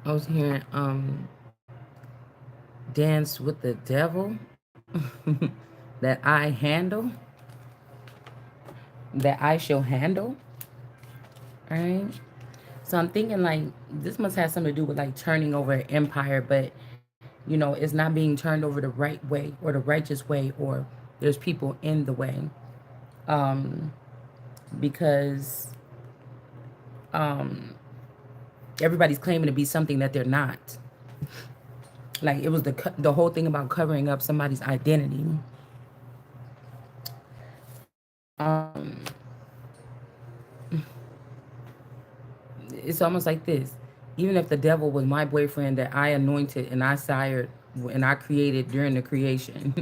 I was hearing dance with the devil that I handle, that I shall handle. Right? So I'm thinking like this must have something to do with like turning over an empire, but it's not being turned over the right way or the righteous way, or there's people in the way. Um, because everybody's claiming to be something that they're not. Like it was the whole thing about covering up somebody's identity. It's almost like this. Even if the devil was my boyfriend that I anointed and I sired and I created during the creation,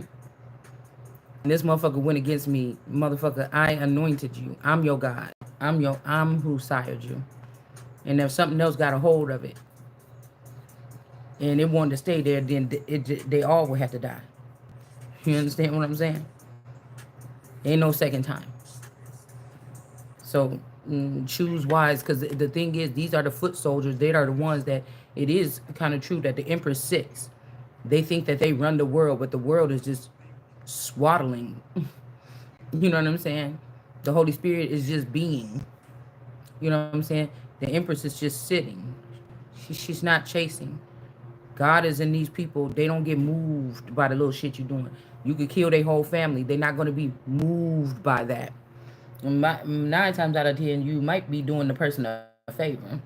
and this motherfucker went against me, motherfucker, I anointed you. I'm your God. I'm who sired you. And if something else got a hold of it and it wanted to stay there, then they all would have to die. You understand what I'm saying? Ain't no second time. So choose wise, because the thing is, these are the foot soldiers. They are the ones that it is kind of true that the Empress sits. They think that they run the world, but the world is just swaddling. You know what I'm saying? The Holy Spirit is just being. You know what I'm saying? The Empress is just sitting. She's not chasing. God is in these people. They don't get moved by the little shit you're doing. You could kill their whole family. They're not going to be moved by that. Nine times out of 10, you might be doing the person a favor.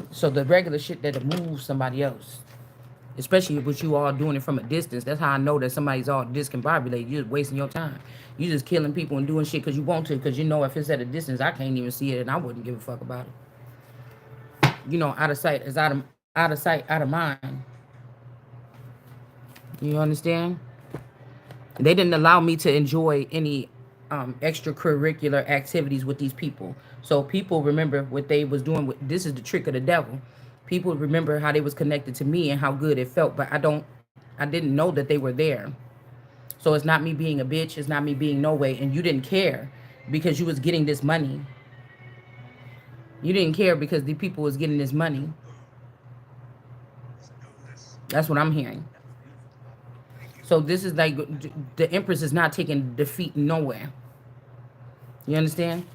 So the regular shit that'll move somebody else, especially with you all doing it from a distance, that's how I know that somebody's all discombobulated. You're just wasting your time. You just killing people and doing shit because you want to, because you know if it's at a distance, I can't even see it and I wouldn't give a fuck about it. Out of sight is out of sight, out of mind. You understand? They didn't allow me to enjoy any extracurricular activities with these people. So people remember what they was doing. This is the trick of the devil. People remember how they was connected to me and how good it felt, but I didn't know that they were there. So it's not me being a bitch. It's not me being no way. And you didn't care because you was getting this money. You didn't care because the people was getting this money. That's what I'm hearing. So this is like the Empress is not taking defeat nowhere. You understand?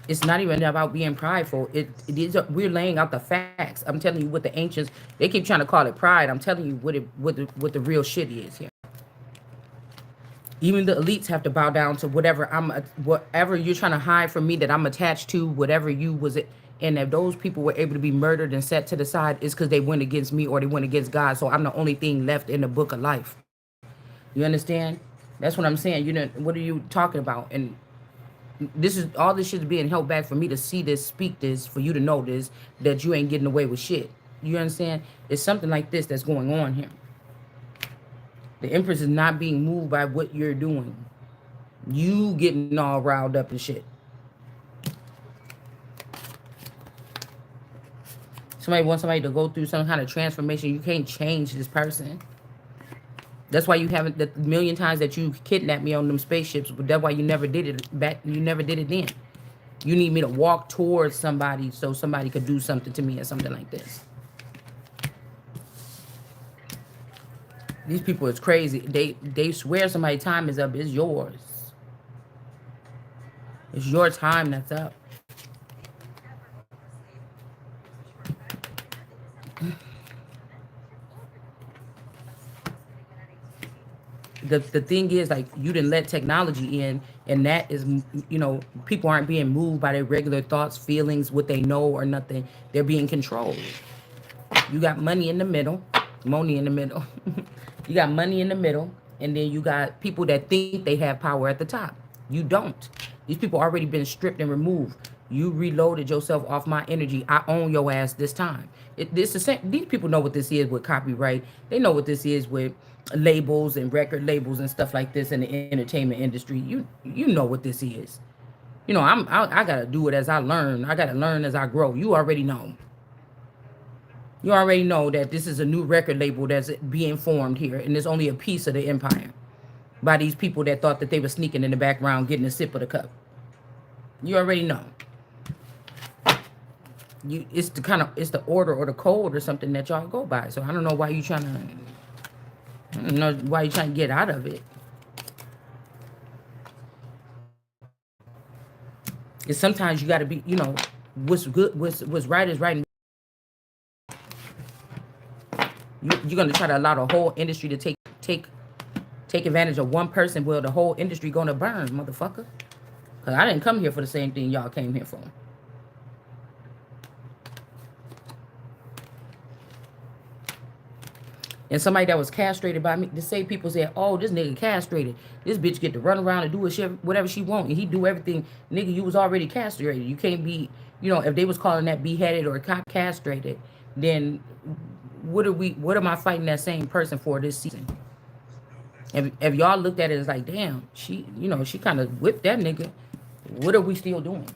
It's not even about being prideful. It is we're laying out the facts. I'm telling you what the ancients they keep trying to call it pride. I'm telling you what the real shit is here. Even the elites have to bow down to whatever you're trying to hide from me that I'm attached to, whatever you was it. And if those people were able to be murdered and set to the side, it's because they went against me or they went against God. So I'm the only thing left in the book of life. You understand? That's what I'm saying. What are you talking about? And this is all this shit is being held back for me to see this, speak this, for you to know this, that you ain't getting away with shit. You understand? It's something like this that's going on here. The Empress is not being moved by what you're doing. You getting all riled up and shit. Somebody wants somebody to go through some kind of transformation. You can't change this person. That's why you haven't the million times that you kidnapped me on them spaceships. But that's why you never did it back. You never did it then. You need me to walk towards somebody so somebody could do something to me or something like this. These people is crazy. They swear somebody's time is up. It's yours. It's your time that's up. The thing is, like, you didn't let technology in, and that is, people aren't being moved by their regular thoughts, feelings, what they know or nothing. They're being controlled. You got money in the middle, money in the middle. You got money in the middle, and then you got people that think they have power at the top. You don't. These people already been stripped and removed. You reloaded yourself off my energy. I own your ass this time. This the same. These people know what this is with copyright. They know what this is with labels and record labels and stuff like this in the entertainment industry. You know what this is. I gotta do it as I learn. I gotta learn as I grow. You already know. You already know that this is a new record label that's being formed here, and it's only a piece of the empire by these people that thought that they were sneaking in the background getting a sip of the cup. You already know. it's the kind of, it's the order or the code or something that y'all go by. So I don't know why you trying to, I don't know why you trying to get out of it. Is sometimes you got to be, what's good, what's right is right. You're gonna try to allow the whole industry to take take advantage of one person. Well, the whole industry gonna burn, motherfucker. Cause I didn't come here for the same thing y'all came here for. And somebody that was castrated by me, to say people say, oh, this nigga castrated. This bitch get to run around and do whatever she want, and he do everything. Nigga, you was already castrated. You can't be, if they was calling that beheaded or castrated, then what am I fighting that same person for this season? If y'all looked at it as like, damn, she kind of whipped that nigga, what are we still doing?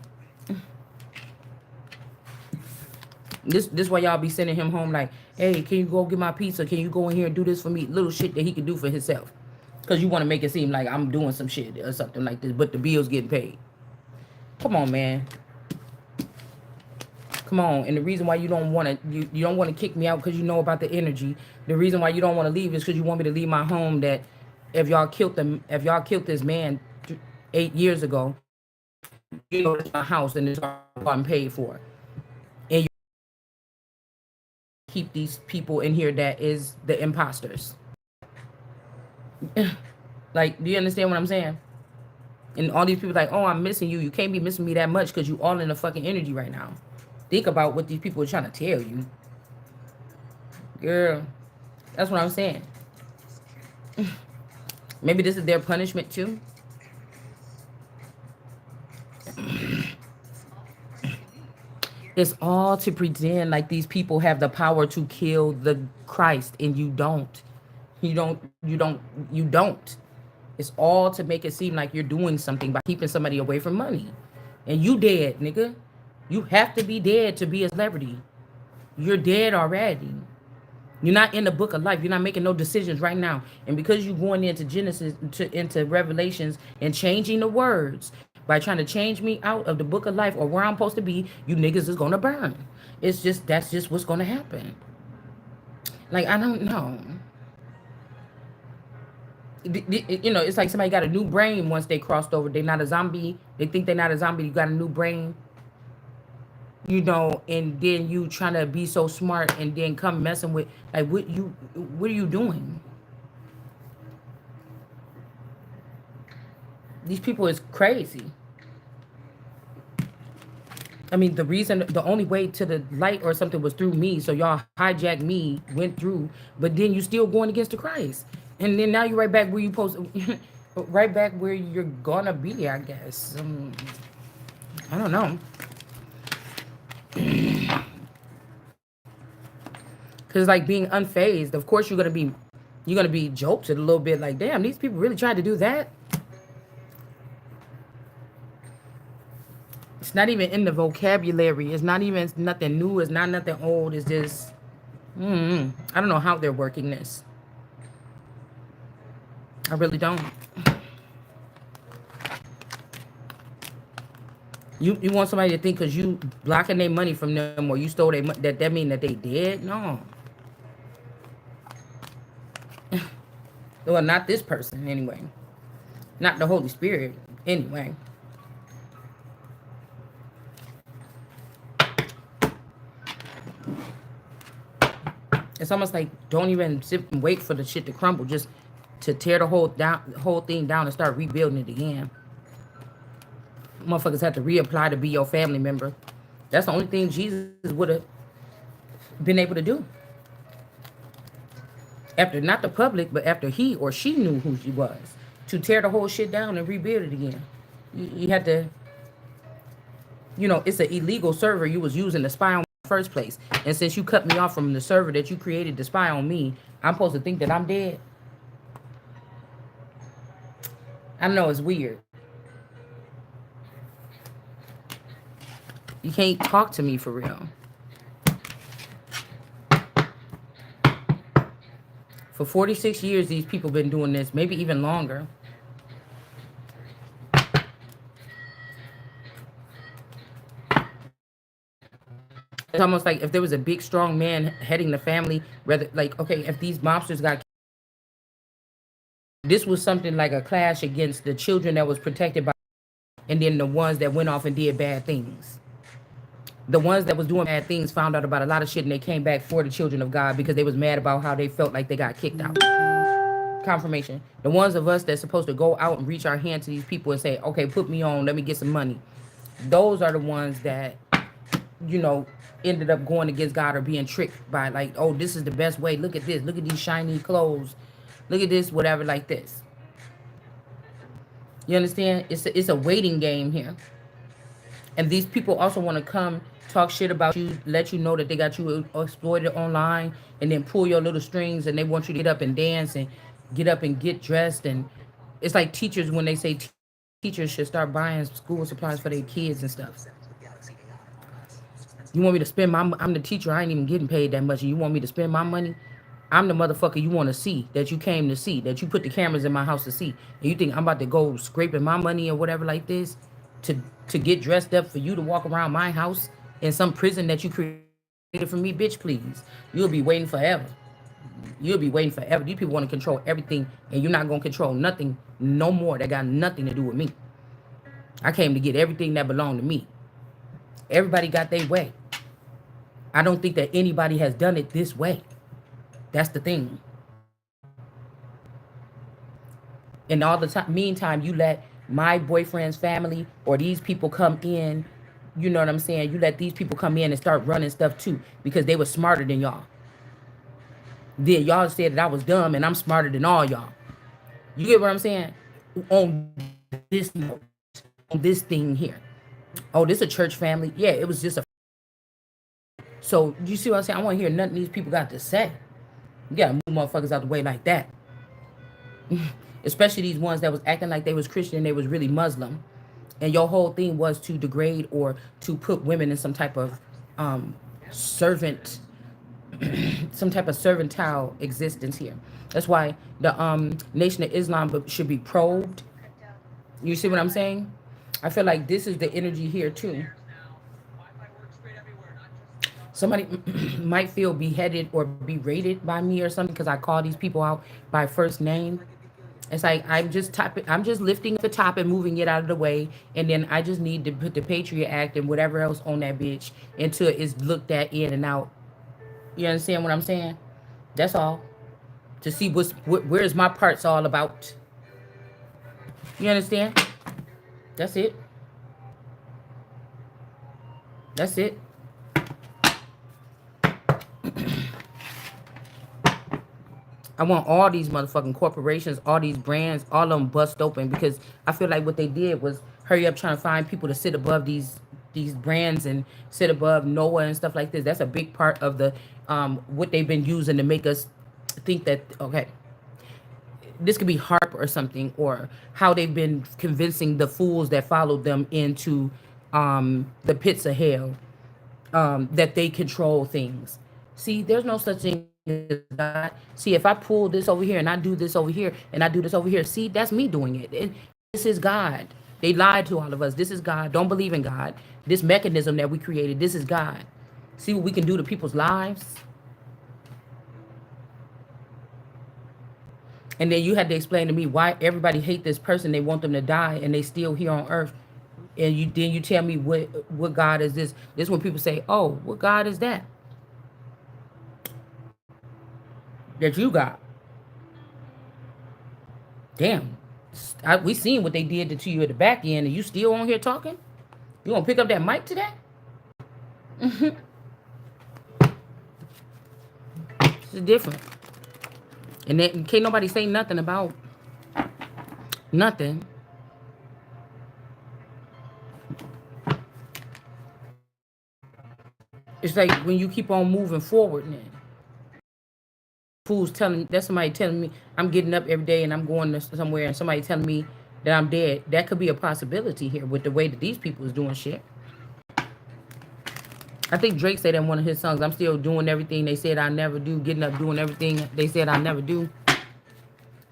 This why y'all be sending him home like, hey, can you go get my pizza? Can you go in here and do this for me? Little shit that he can do for himself. Because you want to make it seem like I'm doing some shit or something like this, but the bill's getting paid. Come on, man. Come on. And the reason why you don't want to, you don't want to kick me out because you know about the energy. The reason why you don't want to leave is because you want me to leave my home that if y'all killed this man 8 years ago, it's my house and it's all I'm paid for. And you keep these people in here that is the imposters. Like, do you understand what I'm saying? And all these people like, oh, I'm missing you. You can't be missing me that much because you all in the fucking energy right now. Think about what these people are trying to tell you. Girl, that's what I'm saying. Maybe this is their punishment too. It's all to pretend like these people have the power to kill the Christ, and you don't. You don't. It's all to make it seem like you're doing something by keeping somebody away from money. And you dead, nigga. You have to be dead to be a celebrity. You're dead already. You're not in the book of life. You're not making no decisions right now. And because you're going into Genesis, into Revelations, and changing the words by trying to change me out of the book of life or where I'm supposed to be, you niggas is gonna burn. That's just what's gonna happen. Like, I don't know. It's like somebody got a new brain once they crossed over. They're not a zombie. They think they're not a zombie. You got a new brain. And then you trying to be so smart and then come messing with, like, what are you doing? These people is crazy. I mean, the only way to the light or something was through me. So y'all hijacked me, went through, but then you still going against the Christ. And then now you're right back where you supposed to, right back where you're gonna be, I guess. I don't know. Cause like being unfazed, of course you're gonna be jolted a little bit. Like, damn, these people really tried to do that. It's not even in the vocabulary. It's not even nothing new. It's not nothing old. It's just, I don't know how they're working this. I really don't. You want somebody to think because you blocking their money from them or you stole their money that mean that they dead? No. Well, not this person anyway. Not the Holy Spirit anyway. It's almost like don't even sit and wait for the shit to crumble. Just to tear the whole thing down and start rebuilding it again. Motherfuckers have to reapply to be your family member. That's the only thing Jesus would have been able to do. After not the public, but after he or she knew who she was, to tear the whole shit down and rebuild it again. You had to, it's an illegal server you was using to spy on me in the first place. And since you cut me off from the server that you created to spy on me, I'm supposed to think that I'm dead? I know it's weird. You can't talk to me for real. For 46 years, these people been doing this, maybe even longer. It's almost like if there was a big, strong man heading the family, rather like, okay, if these mobsters got, this was something like a clash against the children that was protected by, and then the ones that went off and did bad things. The ones that was doing bad things found out about a lot of shit and they came back for the children of God because they was mad about how they felt like they got kicked out. Confirmation. The ones of us that's supposed to go out and reach our hand to these people and say, okay, put me on, let me get some money. Those are the ones that, you know, ended up going against God or being tricked by like, oh, this is the best way. Look at this. Look at these shiny clothes. Look at this, whatever, like this. You understand? It's a waiting game here. And these people also want to come talk shit about you, let you know that they got you exploited online, and then pull your little strings, and they want you to get up and dance and get up and get dressed. And it's like teachers when they say teachers should start buying school supplies for their kids and stuff. You want me to spend my? I'm the teacher. I ain't even getting paid that much. And you want me to spend my money? I'm the motherfucker you want to see, that you came to see, that you put the cameras in my house to see. And you think I'm about to go scraping my money or whatever like this to to get dressed up for you to walk around my house in some prison that you created for me? Bitch, please. You'll be waiting forever. You'll be waiting forever. These people want to control everything, and you're not going to control nothing no more that got nothing to do with me. I came to get everything that belonged to me. Everybody got their way. I don't think that anybody has done it this way. That's the thing. And all the time, meantime, you let my boyfriend's family or these people come in. You know what I'm saying? You let these people come in and start running stuff too because they were smarter than y'all. Then y'all said that I was dumb and I'm smarter than all y'all. You get what I'm saying? On this note, on this thing here. Oh, this a church family? Yeah, it was just a. So you see what I'm saying? I want to hear nothing these people got to say. You gotta move motherfuckers out the way like that. Especially these ones that was acting like they was Christian and they was really Muslim. And your whole thing was to degrade or to put women in some type of servant, some type of servitile existence here. That's why the Nation of Islam should be probed. You see what I'm saying? I feel like this is the energy here too. Somebody might feel beheaded or berated by me or something because I call these people out by first name. It's like I'm just lifting the top and moving it out of the way, and then I just need to put the Patriot Act and whatever else on that bitch until it's looked at in and out. You understand what I'm saying? That's all. To see where's my parts all about. You understand? That's it. That's it. I want all these motherfucking corporations, all these brands, all of them bust open because I feel like what they did was hurry up trying to find people to sit above these brands and sit above Noah and stuff like this. That's a big part of the what they've been using to make us think that okay, this could be harp or something, or how they've been convincing the fools that followed them into the pits of hell, that they control things. See, there's no such thing as God. See, if I pull this over here and I do this over here and I do this over here, see, that's me doing it. This is God. They lied to all of us. This is God. Don't believe in God. This mechanism that we created, this is God. See what we can do to people's lives? And then you had to explain to me why everybody hate this person. They want them to die, and they still here on earth. And you tell me what God is this? This when people say, "Oh, what God is that? That you got?" Damn, we seen what they did to you at the back end, and you still on here talking? You gonna pick up that mic today? It's different, and then can't nobody say nothing about nothing. It's like when you keep on moving forward, man. Fools telling that's somebody telling me I'm getting up every day and I'm going to somewhere, and somebody telling me that I'm dead. That could be a possibility here with the way that these people is doing shit. I think Drake said in one of his songs, "I'm still doing everything they said I never do, getting up doing everything they said I never do."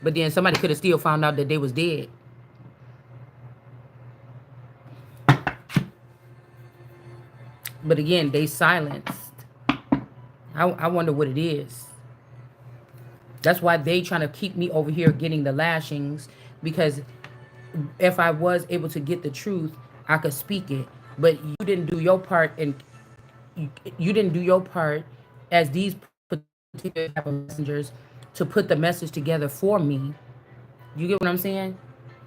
But then somebody could have still found out that they was dead. But again, they silenced. I wonder what it is. That's why they trying to keep me over here getting the lashings, because if I was able to get the truth, I could speak it. But you didn't do your part, and you didn't do your part as these particular type of messengers to put the message together for me. You get what I'm saying?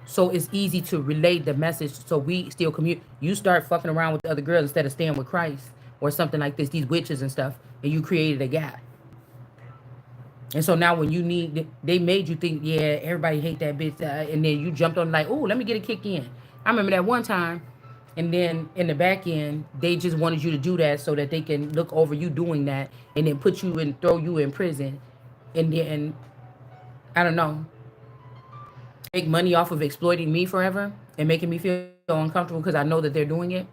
So it's easy to relay the message. So we still commute. You start fucking around with the other girls instead of staying with Christ or something like this. These witches and stuff, and you created a gap. And so now when you need, they made you think, yeah, everybody hate that bitch, and then you jumped on like, oh, let me get a kick in. I remember that one time, and then in the back end, they just wanted you to do that so that they can look over you doing that, and then put you and throw you in prison, and then I don't know, make money off of exploiting me forever and making me feel uncomfortable because I know that they're doing it,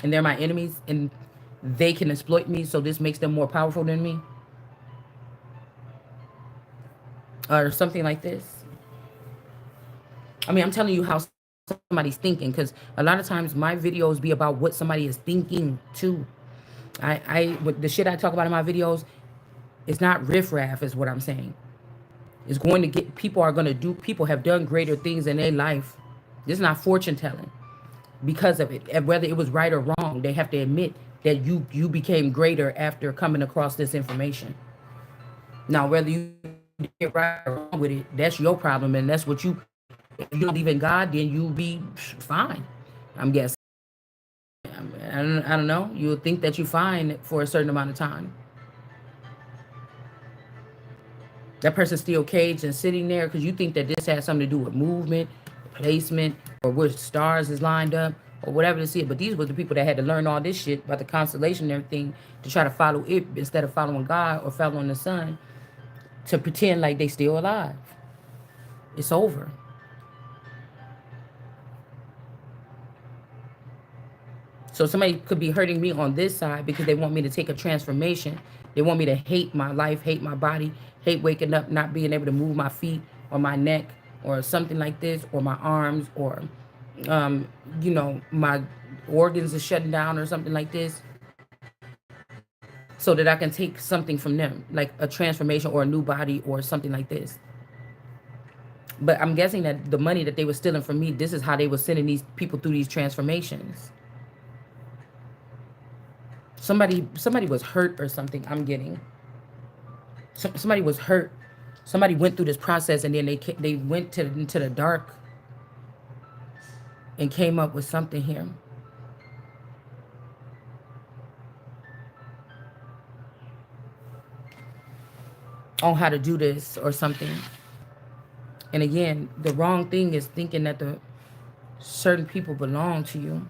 and they're my enemies, and they can exploit me. So this makes them more powerful than me, or something like this. I mean, I'm telling you how somebody's thinking, because a lot of times my videos be about what somebody is thinking too. With the shit I talk about in my videos, it's not riffraff, is what I'm saying. It's going to get, people are going to do, people have done greater things in their life. This is not fortune telling because of it. And whether it was right or wrong, they have to admit that you became greater after coming across this information. Now, whether you get right or wrong with it, that's your problem, and that's what you. If you don't believe in God, then you be fine. I'm guessing. I don't know. You'll think that you're fine for a certain amount of time. That person's still caged and sitting there because you think that this has something to do with movement, placement, or which stars is lined up, or whatever to see it. But these were the people that had to learn all this shit about the constellation and everything to try to follow it instead of following God or following the sun, to pretend like they still alive. It's over. So somebody could be hurting me on this side because they want me to take a transformation. They want me to hate my life, hate my body, hate waking up, not being able to move my feet or my neck or something like this, or my arms, or, my organs are shutting down or something like this, so that I can take something from them, like a transformation or a new body or something like this. But I'm guessing that the money that they were stealing from me, this is how they were sending these people through these transformations. Somebody was hurt or something. I'm getting. Somebody was hurt. Somebody went through this process, and then they went into the dark and came up with something here. On how to do this or something. And again, the wrong thing is thinking that the certain people belong to you.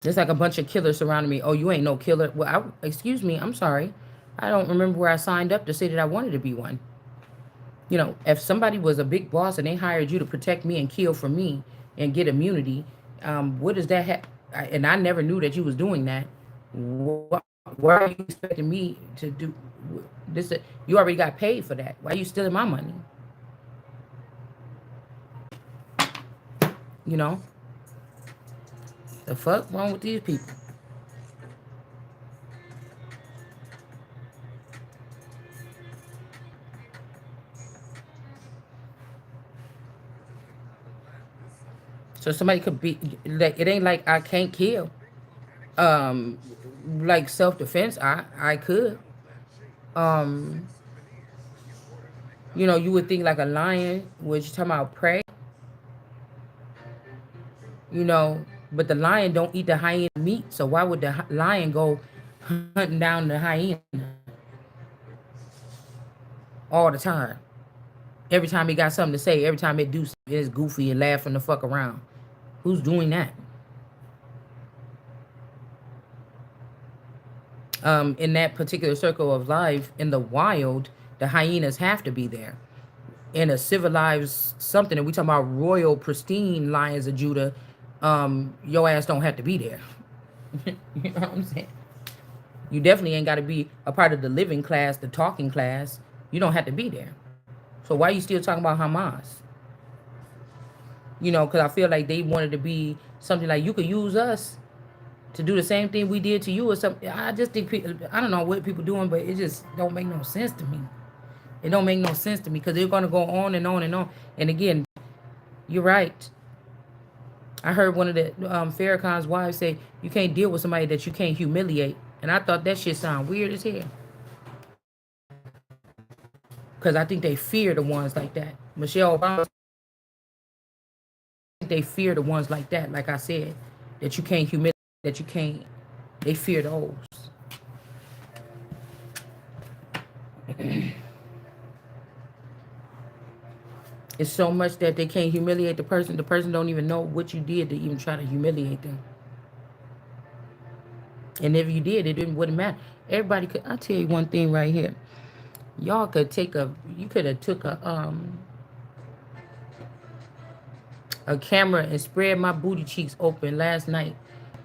There's like a bunch of killers surrounding me. Oh, you ain't no killer. Well, excuse me, I'm sorry. I don't remember where I signed up to say that I wanted to be one. If somebody was a big boss and they hired you to protect me and kill for me and get immunity, what does that have? And I never knew that you was doing that. Why are you expecting me to do this? You already got paid for that. Why are you stealing my money? You know? The fuck wrong with these people? So somebody could be like, it ain't like I can't kill. Um, like self-defense, I could. Um, you would think like a lion, which talking about prey, but the lion don't eat the hyena meat. So why would the lion go hunting down the hyena all the time? Every time he got something to say, every time it do something, it's goofy and laughing the fuck around. Who's doing that? In that particular circle of life, in the wild, the hyenas have to be there. In a civilized something, and we talking about royal, pristine lions of Judah, your ass don't have to be there. You know what I'm saying? You definitely ain't got to be a part of the living class, the talking class. You don't have to be there. So why are you still talking about Hamas? Because I feel like they wanted to be something like you could use us to do the same thing we did to you or something. I just think I don't know what people doing, but it just don't make no sense to me. It don't make no sense to me because they're gonna go on and on and on. And again, you're right. I heard one of the Farrakhan's wives say you can't deal with somebody that you can't humiliate, and I thought that shit sound weird as hell because I think they fear the ones like that. Michelle Obama, they fear the ones like that. Like I said, that you can't humiliate, that you can't. They fear those. It's so much that they can't humiliate the person. The person don't even know what you did to even try to humiliate them. And if you did, wouldn't matter. Everybody could. I tell you one thing right here. Y'all could take a. You could have took a camera and spread my booty cheeks open last night,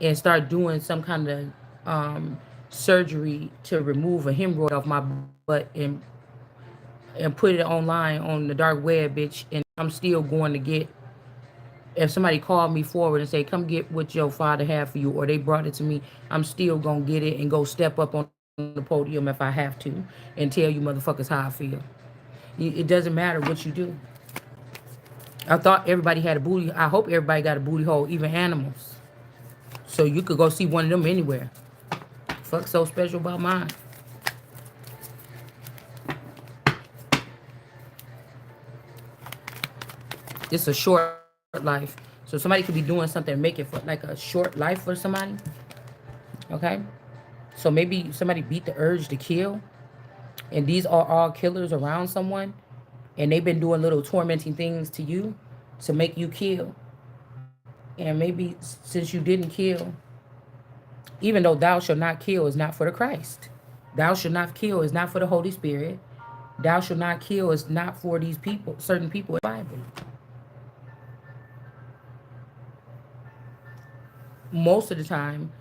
and start doing some kind of surgery to remove a hemorrhoid off my butt and put it online on the dark web, bitch. And I'm still going to get. If somebody called me forward and say, "Come get what your father had for you," or they brought it to me, I'm still gonna get it and go step up on the podium if I have to and tell you motherfuckers how I feel. It doesn't matter what you do. I thought everybody had a booty. I hope everybody got a booty hole, even animals. So you could go see one of them anywhere. Fuck so special about mine. It's a short life. So somebody could be doing something and make it for like a short life for somebody. Okay? So maybe somebody beat the urge to kill. And these are all killers around someone. And they've been doing little tormenting things to you to make you kill. And maybe since you didn't kill, even though thou shalt not kill is not for the Christ. Thou shalt not kill is not for the Holy Spirit. Thou shalt not kill is not for these people, certain people in the Bible. Most of the time,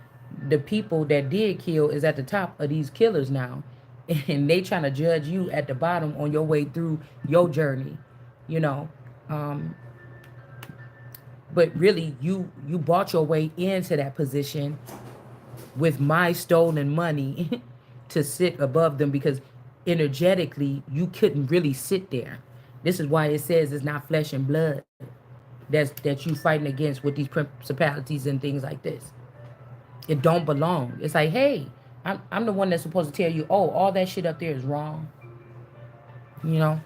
the people that did kill is at the top of these killers now. And they trying to judge you at the bottom on your way through your journey, you know. Um, but really, you bought your way into that position with my stolen money to sit above them because energetically you couldn't really sit there. This is why it says it's not flesh and blood that you fighting against with these principalities and things like this. It don't belong. It's like, hey, I'm the one that's supposed to tell you, oh, all that shit up there is wrong, you know.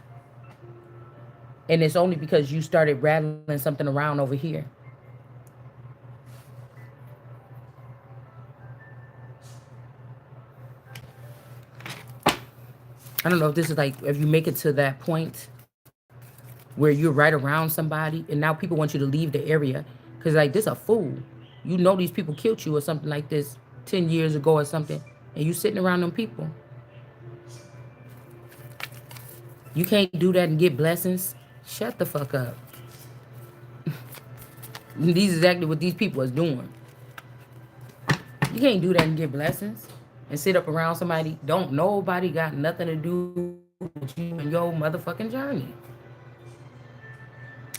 And it's only because you started rattling something around over here. I don't know if this is like if you make it to that point where you're right around somebody and now people want you to leave the area because like this a fool. You know these people killed you or something like this 10 years ago or something, and you sitting around them people. You can't do that and get blessings. Shut the fuck up. These is exactly what these people is doing. You can't do that and get blessings and sit up around somebody. Don't nobody got nothing to do with you and your motherfucking journey.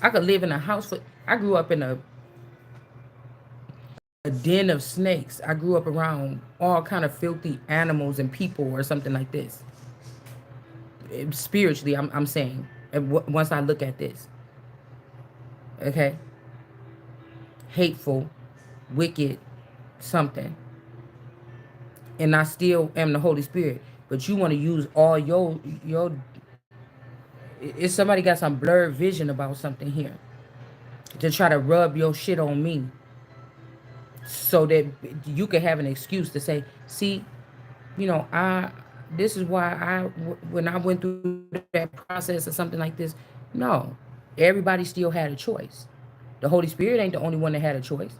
I could live in a house for. I grew up in a den of snakes. I grew up around all kind of filthy animals and people or something like this. Spiritually, I'm saying. Once I look at this, okay, hateful, wicked, something, and I still am the Holy Spirit. But you want to use all your. If somebody got some blurred vision about something here, to try to rub your shit on me, so that you could have an excuse to say, see, I this is why when I went through that process or something like this. No, everybody still had a choice. The Holy Spirit ain't the only one that had a choice.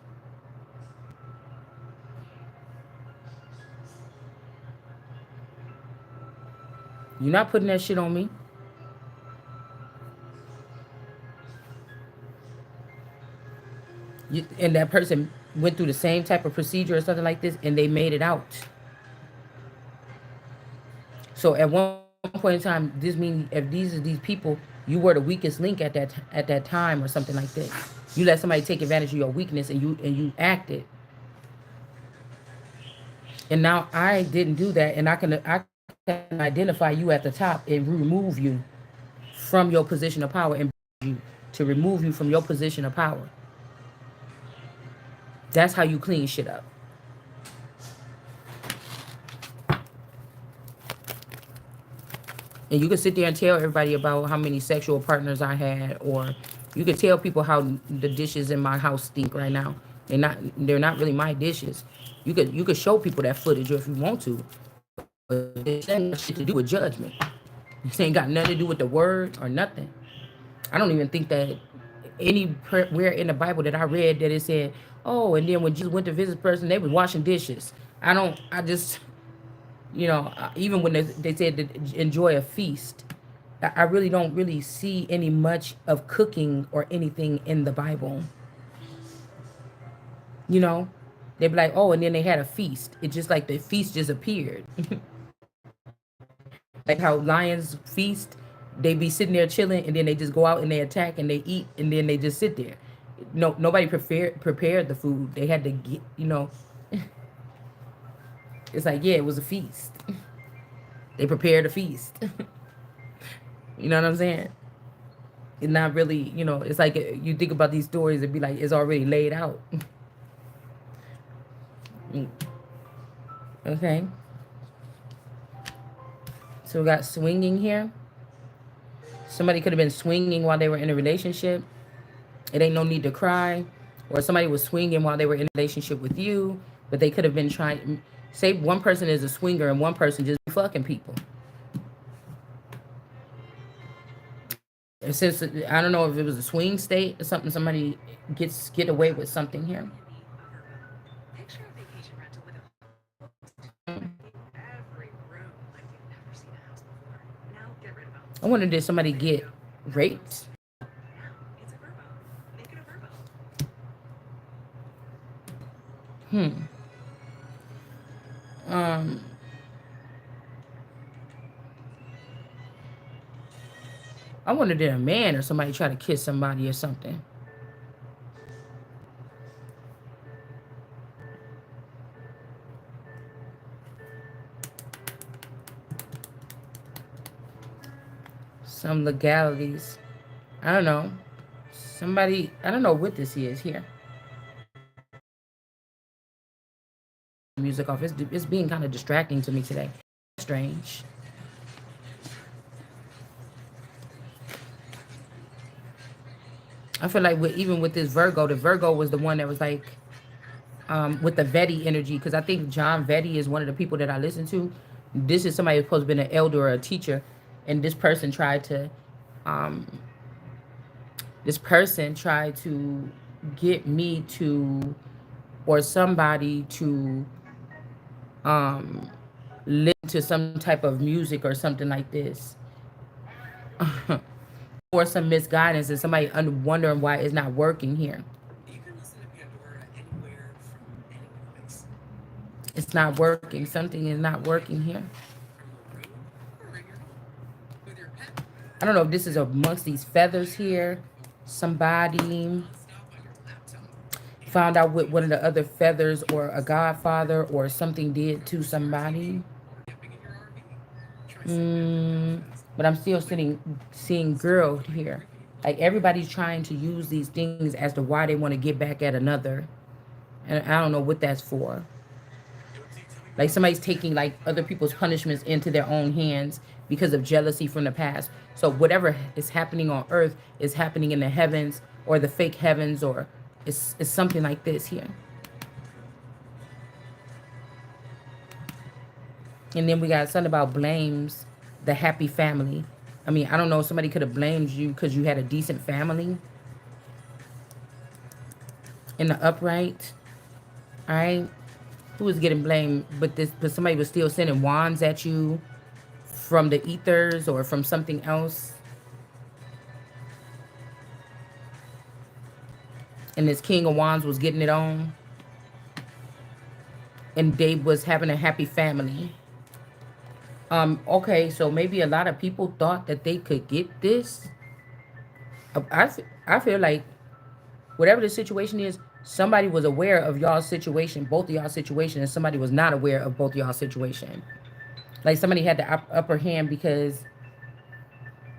You're not putting that shit on me. And that person went through the same type of procedure or something like this and they made it out. So at one point in time, this means if these are these people, you were the weakest link at that time or something like this. You let somebody take advantage of your weakness, and you acted. And now I didn't do that, and I can identify you at the top and remove you from your position of power and you to remove you from your position of power. That's how you clean shit up. And you can sit there and tell everybody about how many sexual partners I had, or you could tell people how the dishes in my house stink right now. They're not really my dishes. You could show people that footage if you want to, but this ain't got shit to do with judgment. This ain't got nothing to do with the word or nothing. I don't even think that anywhere in the Bible that I read that it said, oh, and then when Jesus went to visit a person, they was washing dishes. I just, even when they said to enjoy a feast, I really don't really see any much of cooking or anything in the Bible. You know, they'd be like, oh, and then they had a feast. It just like the feast just appeared. Like how lions feast, they be sitting there chilling, and then they just go out and they attack and they eat, and then they just sit there. No, nobody prepared the food. They had to get, it's like, yeah, it was a feast. They prepared a feast. You know what I'm saying? It's not really, it's like you think about these stories, it'd be like it's already laid out. Okay, so we got swinging here. Somebody could have been swinging while they were in a relationship. It ain't no need to cry. Or somebody was swinging while they were in a relationship with you, but they could have been trying. Say one person is a swinger and one person just be fucking people. And since I don't know if it was a swing state or something, somebody get away with something here. I wonder, did somebody get raped? Hmm. Um. I wonder, did a man or somebody try to kiss somebody or something? Some legalities. I don't know. Somebody. I don't know what this is here. Music off. It's being kind of distracting to me today. Strange. I feel like even with this Virgo, the Virgo was the one that was like with the Vetti energy, because I think John Vetti is one of the people that I listen to. This is somebody who's supposed to be an elder or a teacher, and um, this person tried to get me to, or somebody to um, listen to some type of music or something like this, or some misguidance, and somebody wondering why it's not working here. It's not working. Something is not working here. I don't know if this is amongst these feathers here. Somebody found out what one of the other feathers, or a godfather or something did to somebody. But I'm still seeing girl here. Like everybody's trying to use these things as to why they want to get back at another. And I don't know what that's for. Like somebody's taking like other people's punishments into their own hands because of jealousy from the past. So whatever is happening on earth is happening in the heavens, or the fake heavens, or it's something like this here. And then we got something about blames the happy family. I mean, I don't know, somebody could have blamed you because you had a decent family in the upright. All right. Who was getting blamed? But somebody was still sending wands at you from the ethers or from something else. And this King of Wands was getting it on. And they was having a happy family. Okay, so maybe a lot of people thought that they could get this. I feel like whatever the situation is, somebody was aware of y'all's situation, both of y'all's situation, and somebody was not aware of both of y'all's situation. Like somebody had the upper hand because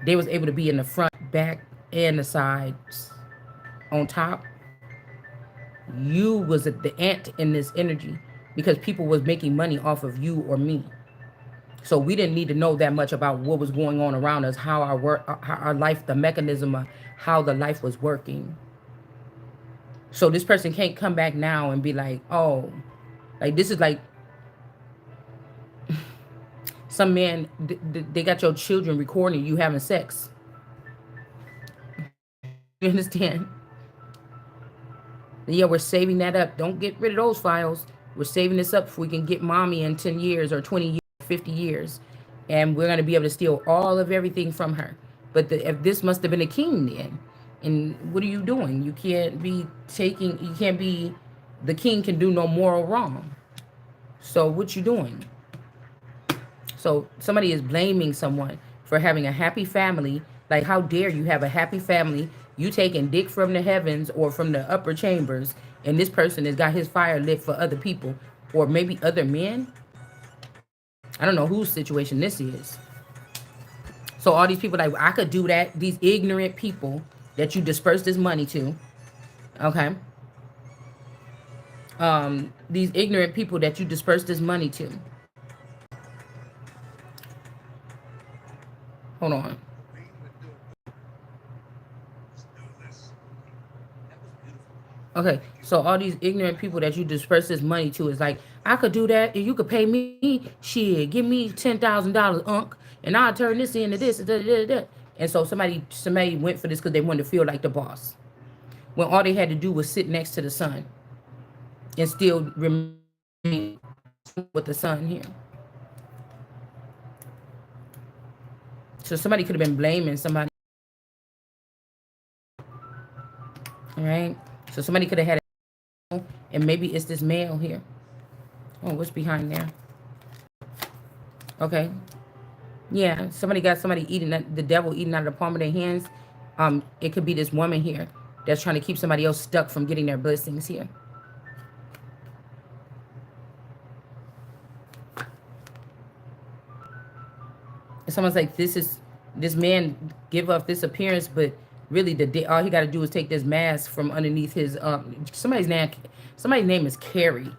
they was able to be in the front, back, and the sides on top. You was the ant in this energy because people was making money off of you or me. So we didn't need to know that much about what was going on around us, how our work, how our life, the mechanism of how the life was working. So this person can't come back now and be like, oh, like this is like some man, they got your children recording you having sex. You understand? Yeah, we're saving that up. Don't get rid of those files. We're saving this up if we can get mommy in 10 years or 20 years, 50 years. And we're going to be able to steal all of everything from her. But if this must have been a king then. And what are you doing? You can't be taking, you can't be, the king can do no moral wrong. So what you doing? So somebody is blaming someone for having a happy family. Like, how dare you have a happy family? You taking dick from the heavens or from the upper chambers, and this person has got his fire lit for other people or maybe other men. I don't know whose situation this is. So all these people like, I could do that. These ignorant people that you disperse this money to, okay? These ignorant people that you disperse this money to. Hold on. Okay, so all these ignorant people that you disperse this money to is like, I could do that, and you could pay me. Shit, give me $10,000, unk, and I'll turn this into this, da, da, da, da. And so somebody went for this because they wanted to feel like the boss. When all they had to do was sit next to the sun and still remain with the sun here. So somebody could have been blaming somebody. All right. So somebody could have had and maybe it's this male here. Oh, what's behind there? Okay. Yeah, somebody got somebody eating the devil eating out of the palm of their hands. It could be this woman here that's trying to keep somebody else stuck from getting their blessings here. And someone's like, this man give up this appearance, but really all he got to do is take this mask from underneath his somebody's name is Carrie.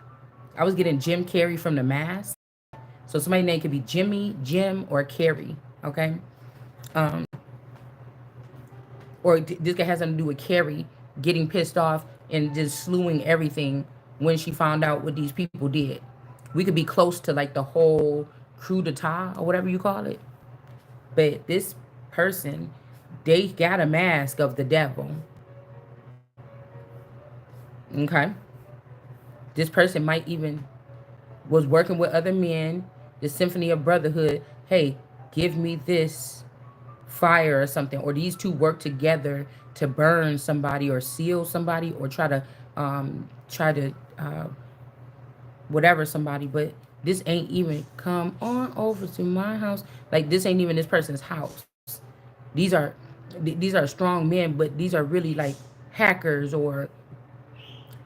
I was getting Jim Carrey from the mask. So somebody's name could be Jimmy, Jim, or Carrie. Okay. Um, or this guy has something to do with Carrie getting pissed off and just slewing everything when she found out what these people did. We could be close to like the whole coup d'etat or whatever you call it. But this person, they got a mask of the devil. Okay. This person might even was working with other men, the symphony of brotherhood. Hey, give me this fire or something, or these two work together to burn somebody or seal somebody or try to whatever somebody. But this ain't even come on over to my house. Like this ain't even this person's house. These are these are strong men, but these are really like hackers, or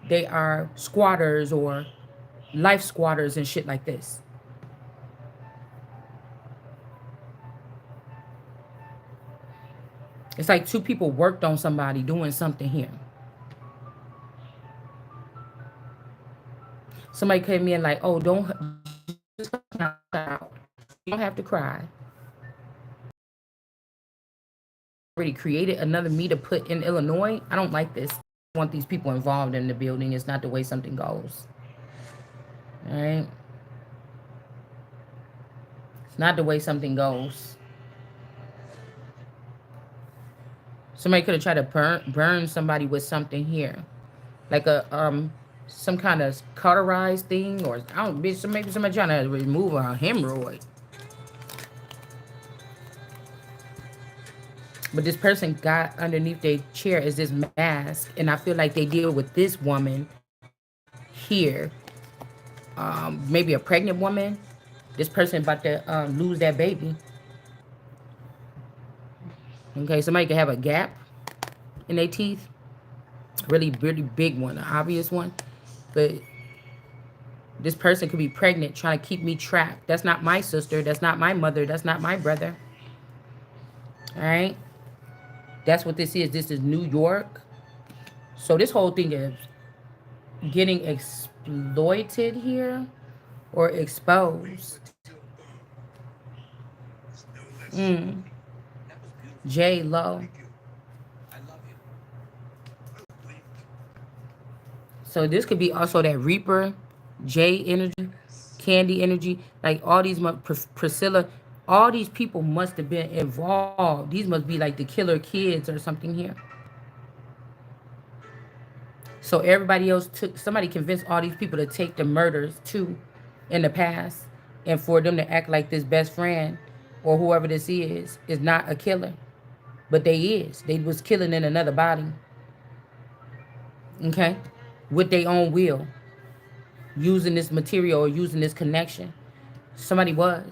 they are squatters or life squatters and shit like this. It's like two people worked on somebody doing something here. Somebody came in like, oh, don't just out. You don't have to cry. Already created another me to put in Illinois. I don't like this. I want these people involved in the building. It's not the way something goes. All right. It's not the way something goes. Somebody could have tried to burn somebody with something here, like a some kind of cauterized thing, or I don't. Maybe somebody trying to remove a hemorrhoid. But this person got underneath their chair is this mask, and I feel like they deal with this woman here, maybe a pregnant woman. This person about to lose that baby. Okay, somebody could have a gap in their teeth. Really, really big one, an obvious one. But this person could be pregnant, trying to keep me trapped. That's not my sister. That's not my mother. That's not my brother. All right. That's what this is. This is New York. So this whole thing is getting exploited here or exposed. Mm. J Lo. So this could be also that Reaper, J energy, Candy energy. Like all these, Priscilla, all these people must have been involved. These must be like the killer kids or something here. So everybody else took, somebody convinced all these people to take the murders too in the past, and for them to act like this best friend or whoever this is not a killer. But they is. They was killing in another body. Okay? With their own will. Using this material or using this connection. Somebody was.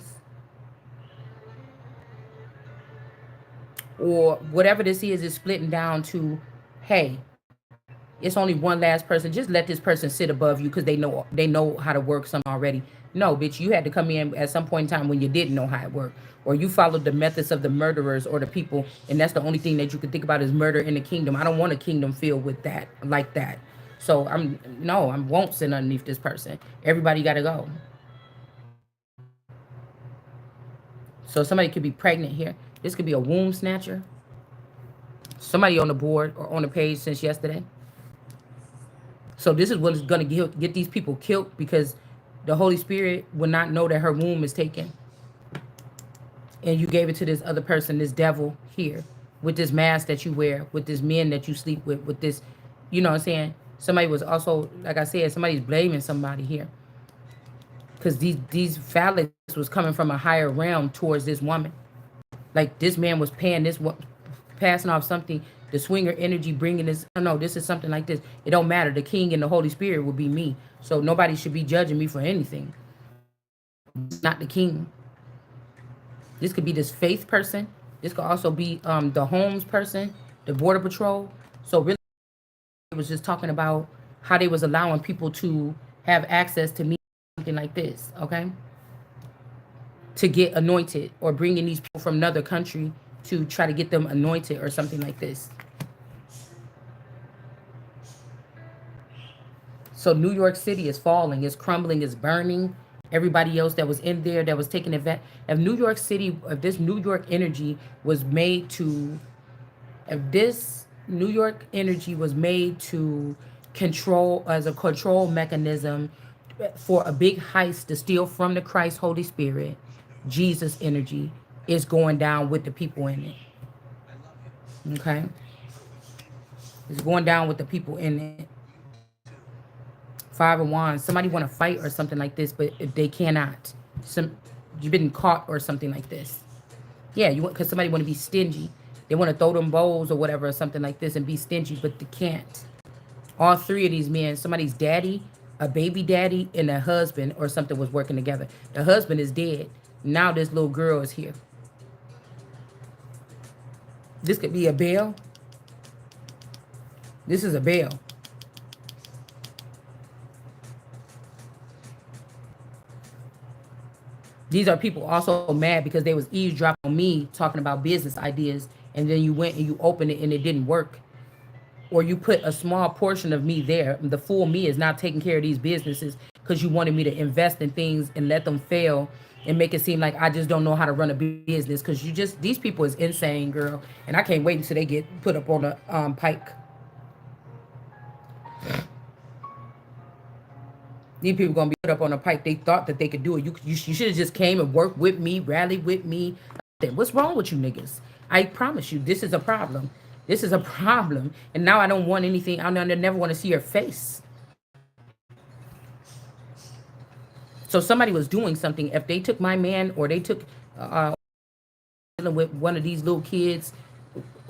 Or whatever this is splitting down to, hey, it's only one last person. Just let this person sit above you because they know how to work something already. No, bitch, you had to come in at some point in time when you didn't know how it worked. Or you followed the methods of the murderers or the people, and that's the only thing that you could think about is murder in the kingdom. I don't want a kingdom filled with that, like that. So I won't sit underneath this person. Everybody gotta go. So somebody could be pregnant here. This could be a womb snatcher. Somebody on the board or on the page since yesterday. So this is what is going to get these people killed because the Holy Spirit will not know that her womb is taken. And you gave it to this other person, this devil here, with this mask that you wear, with this men that you sleep with this, you know what I'm saying? Somebody was also, like I said, somebody's blaming somebody here. Because these phallics was coming from a higher realm towards this woman. Like this man was paying this, passing off something, the swinger energy, bringing this. Oh no, this is something like this. It don't matter. The king and the Holy Spirit will be me. So nobody should be judging me for anything. This is not the king. This could be this faith person. This could also be the homes person, the border patrol. So really, it was just talking about how they was allowing people to have access to me, something like this. Okay, to get anointed or bringing these people from another country to try to get them anointed or something like this. So New York City is falling, it's crumbling, it's burning. Everybody else that was in there that was taking advantage. If New York City, if this New York energy was made to, if this New York energy was made to control as a control mechanism for a big heist to steal from the Christ Holy Spirit, Jesus energy is going down with the people in it. Okay? It's going down with the people in it. Five of Wands. Somebody want to fight or something like this, but they cannot. You've been caught or something like this. Yeah, you want because somebody want to be stingy. They want to throw them bowls or whatever or something like this and be stingy, but they can't. All three of these men, somebody's daddy, a baby daddy, and a husband or something was working together. The husband is dead. Now this little girl is here. This could be a bail. This is a bail. These are people also mad because they was eavesdropping on me talking about business ideas, and then you went and you opened it and it didn't work. Or you put a small portion of me there. The full me is not taking care of these businesses because you wanted me to invest in things and let them fail and make it seem like I just don't know how to run a business because you just these people is insane, girl. And I can't wait until they get put up on the pike. These people gonna be put up on a pike. They thought that they could do it. You should have just came and worked with me, rallied with me. What's wrong with you niggas? I promise you, this is a problem. This is a problem. And now I don't want anything. I never want to see your face. So somebody was doing something. If they took my man or they took with one of these little kids,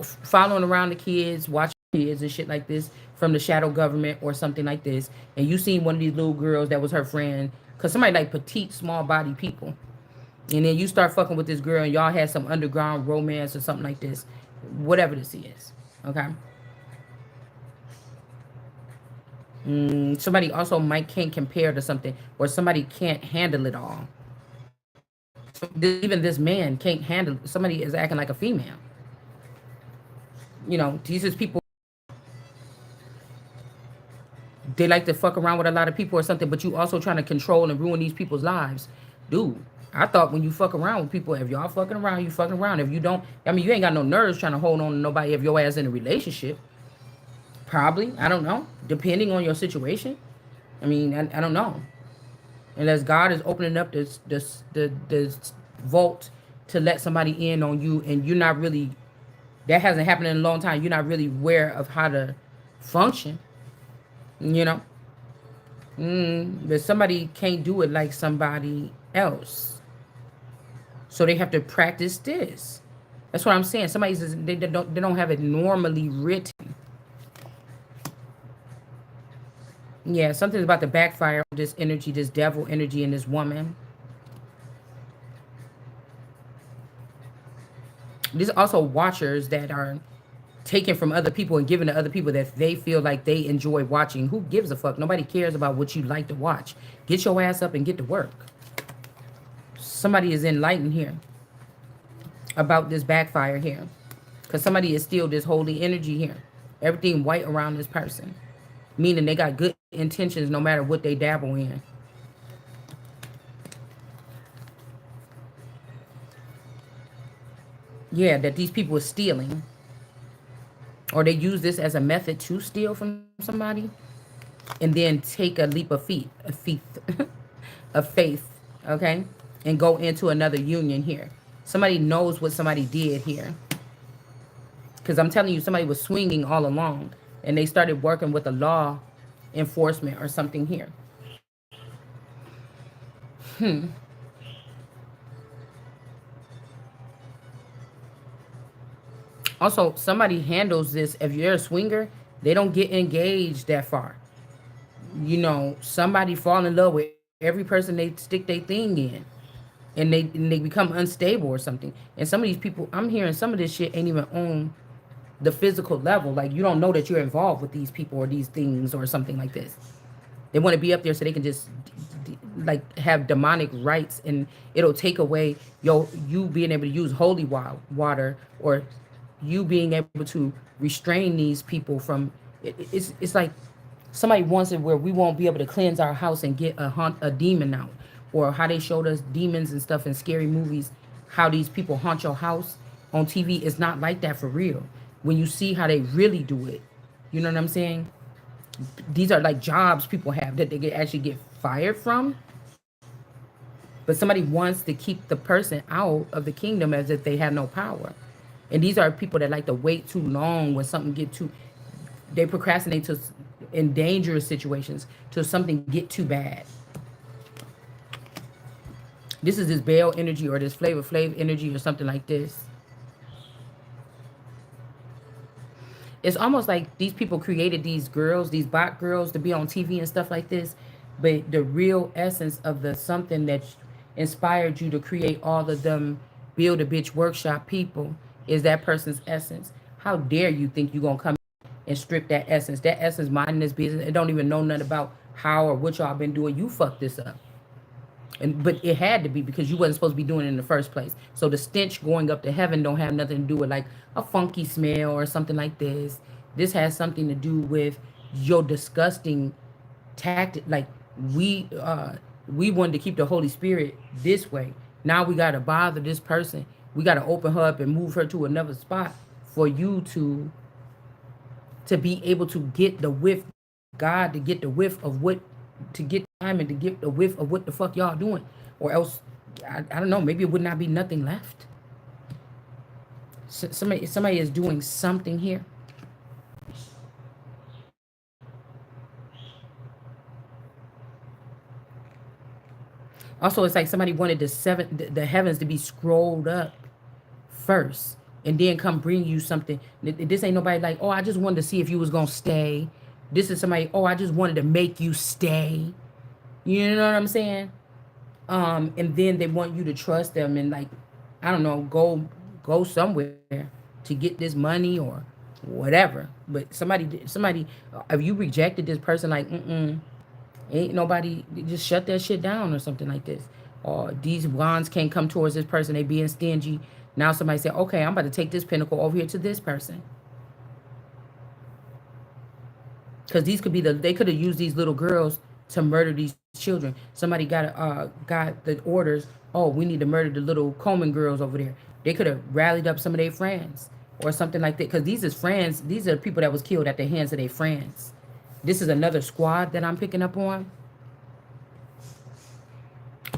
following around the kids, watching kids and shit like this from the shadow government or something like this, and you seen one of these little girls that was her friend, because somebody like petite, small body people, and then you start fucking with this girl and y'all had some underground romance or something like this, whatever this is, okay? Somebody also might can't compare to something, or somebody can't handle it all. So even this man can't handle. Somebody is acting like a female. These is people. They like to fuck around with a lot of people or something, but you also trying to control and ruin these people's lives, dude. I thought when you fuck around with people, if y'all fucking around, you fucking around. If you don't, I mean, you ain't got no nerves trying to hold on to nobody if your ass in a relationship. Probably, I don't know. Depending on your situation, I mean, I don't know. Unless God is opening up this vault to let somebody in on you, and you're not really. That hasn't happened in a long time. You're not really aware of how to function. You know. But somebody can't do it like somebody else, so they have to practice this. That's what I'm saying. They don't have it normally written. Yeah, something's about to backfire on this energy, this devil energy in this woman. There's also watchers that are taken from other people and given to other people that they feel like they enjoy watching. Who gives a fuck? Nobody cares about what you like to watch. Get your ass up and get to work. Somebody is enlightened here about this backfire here. Because somebody is still this holy energy here. Everything white around this person. Meaning they got good intentions no matter what they dabble in. Yeah, that these people are stealing. Or they use this as a method to steal from somebody. And then take a leap of faith, okay? And go into another union here. Somebody knows what somebody did here. Because I'm telling you, somebody was swinging all along. And they started working with a law enforcement or something here. Also, somebody handles this. If you're a swinger, they don't get engaged that far. Somebody fall in love with every person they stick their thing in. And they become unstable or something. And some of these people, I'm hearing some of this shit ain't even on the physical level. Like, you don't know that you're involved with these people or these things or something like this. They want to be up there so they can just like have demonic rights, and it'll take away you being able to use holy water, or you being able to restrain these people from it's like somebody wants it where we won't be able to cleanse our house and get a demon out, or how they showed us demons and stuff in scary movies, how these people haunt your house on TV. It's not like that for real. When you see how they really do it, you know what I'm saying? These are like jobs people have that they actually get fired from, but somebody wants to keep the person out of the kingdom as if they have no power. And these are people that like to wait too long when something get too, they procrastinate to in dangerous situations till something get too bad. This is this Baal energy or this Flavor Flav energy or something like this. It's almost like these people created these girls, these bot girls, to be on TV and stuff like this. But the real essence of the something that inspired you to create all of them build a bitch workshop people is that person's essence. How dare you think you're gonna come and strip that essence? That essence minding this business. It don't even know nothing about how or what y'all been doing. You fucked this up. But it had to be because you wasn't supposed to be doing it in the first place. So the stench going up to heaven don't have nothing to do with like a funky smell or something like this. This has something to do with your disgusting tactic. Like we wanted to keep the Holy Spirit this way. Now we gotta bother this person. We gotta open her up and move her to another spot for you to be able to get the whiff, God, to get the whiff of what, to get time and to get the whiff of what the fuck y'all doing. Or else, I don't know, maybe it would not be nothing left. Somebody is doing something here. Also, it's like somebody wanted the heavens to be scrolled up first and then come bring you something. This ain't nobody like, oh, I just wanted to see if you was gonna stay. This is somebody, oh, I just wanted to make you stay. You know what I'm saying? And then they want you to trust them and like, I don't know, go somewhere to get this money or whatever. But somebody, if you rejected this person, like, ain't nobody, just shut that shit down or something like this. Or these wands can't come towards this person, they being stingy. Now somebody said, okay, I'm about to take this pinnacle over here to this person. Because these could be they could have used these little girls to murder these children. Somebody got the orders. Oh, we need to murder the little Coleman girls over there. They could have rallied up some of their friends or something like that. Because these is friends. These are the people that was killed at the hands of their friends. This is another squad that I'm picking up on.